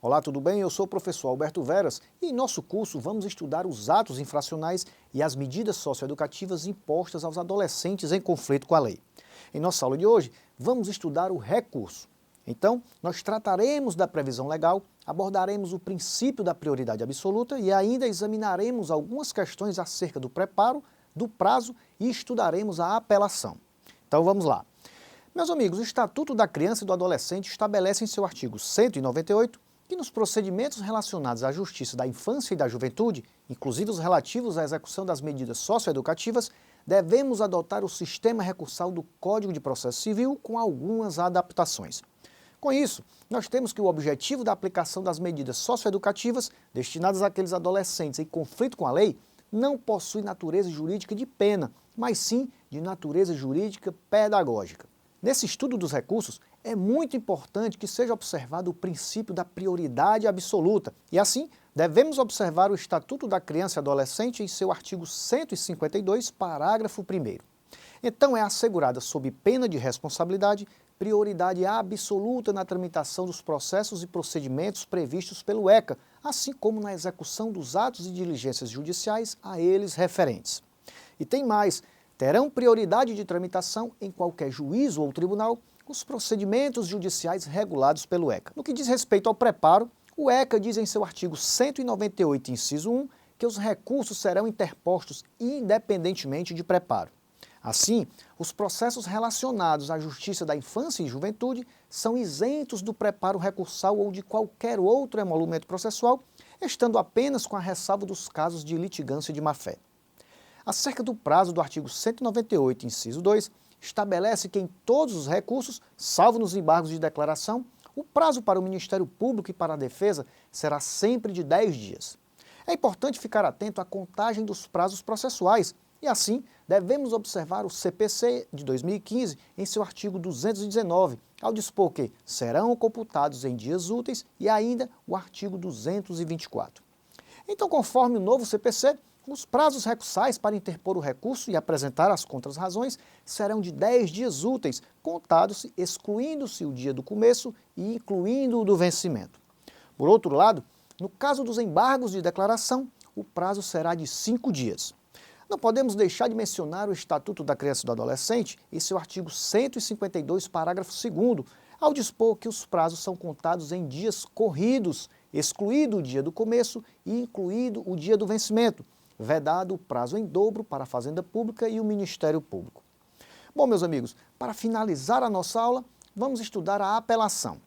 Olá, tudo bem? Eu sou o professor Alberto Veras e em nosso curso vamos estudar os atos infracionais e as medidas socioeducativas impostas aos adolescentes em conflito com a lei. Em nossa aula de hoje, vamos estudar o recurso. Então, nós trataremos da previsão legal, abordaremos o princípio da prioridade absoluta e ainda examinaremos algumas questões acerca do preparo, do prazo e estudaremos a apelação. Então vamos lá. Meus amigos, o Estatuto da Criança e do Adolescente estabelece em seu artigo 198 que nos procedimentos relacionados à justiça da infância e da juventude, inclusive os relativos à execução das medidas socioeducativas, devemos adotar o sistema recursal do Código de Processo Civil com algumas adaptações. Com isso, nós temos que o objetivo da aplicação das medidas socioeducativas destinadas àqueles adolescentes em conflito com a lei não possui natureza jurídica de pena, mas sim de natureza jurídica pedagógica. Nesse estudo dos recursos, é muito importante que seja observado o princípio da prioridade absoluta e, assim, devemos observar o Estatuto da Criança e Adolescente em seu artigo 152, parágrafo 1º. Então, é assegurada, sob pena de responsabilidade, prioridade absoluta na tramitação dos processos e procedimentos previstos pelo ECA, assim como na execução dos atos e diligências judiciais a eles referentes. E tem mais, terão prioridade de tramitação em qualquer juízo ou tribunal os procedimentos judiciais regulados pelo ECA. No que diz respeito ao preparo, o ECA diz em seu artigo 198, inciso 1, que os recursos serão interpostos independentemente de preparo. Assim, os processos relacionados à justiça da infância e juventude são isentos do preparo recursal ou de qualquer outro emolumento processual, estando apenas com a ressalva dos casos de litigância de má-fé. Acerca do prazo do artigo 198, inciso 2, estabelece que em todos os recursos, salvo nos embargos de declaração, o prazo para o Ministério Público e para a Defesa será sempre de 10 dias. É importante ficar atento à contagem dos prazos processuais e, assim, devemos observar o CPC de 2015 em seu artigo 219, ao dispor que serão computados em dias úteis e ainda o artigo 224. Então, conforme o novo CPC, os prazos recursais para interpor o recurso e apresentar as contrarrazões serão de 10 dias úteis, contados-se, excluindo-se o dia do começo e incluindo o do vencimento. Por outro lado, no caso dos embargos de declaração, o prazo será de 5 dias. Não podemos deixar de mencionar o Estatuto da Criança e do Adolescente em seu artigo 152, parágrafo 2º, ao dispor que os prazos são contados em dias corridos, excluído o dia do começo e incluído o dia do vencimento, vedado o prazo em dobro para a Fazenda Pública e o Ministério Público. Bom, meus amigos, para finalizar a nossa aula, vamos estudar a apelação.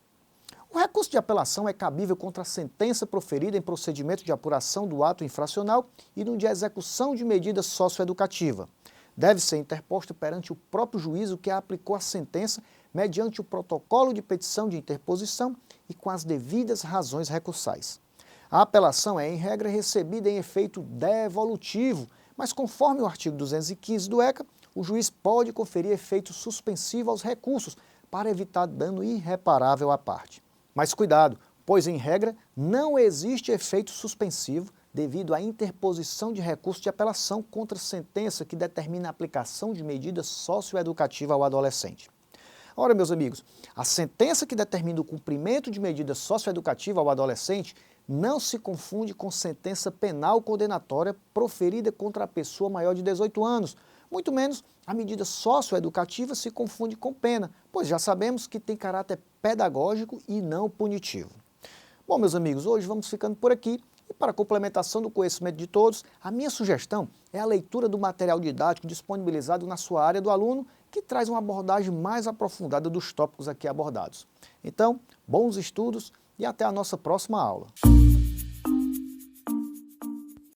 O recurso de apelação é cabível contra a sentença proferida em procedimento de apuração do ato infracional e no de execução de medida socioeducativa. Deve ser interposto perante o próprio juízo que aplicou a sentença mediante o protocolo de petição de interposição e com as devidas razões recursais. A apelação é, em regra, recebida em efeito devolutivo, mas conforme o artigo 215 do ECA, o juiz pode conferir efeito suspensivo aos recursos para evitar dano irreparável à parte. Mas cuidado, pois em regra não existe efeito suspensivo devido à interposição de recurso de apelação contra sentença que determina a aplicação de medida socioeducativa ao adolescente. Ora, meus amigos, a sentença que determina o cumprimento de medida socioeducativa ao adolescente não se confunde com sentença penal condenatória proferida contra a pessoa maior de 18 anos, muito menos a medida socioeducativa se confunde com pena, pois já sabemos que tem caráter pedagógico e não punitivo. Bom, meus amigos, hoje vamos ficando por aqui e para complementação do conhecimento de todos, a minha sugestão é a leitura do material didático disponibilizado na sua área do aluno, que traz uma abordagem mais aprofundada dos tópicos aqui abordados. Então, bons estudos e até a nossa próxima aula.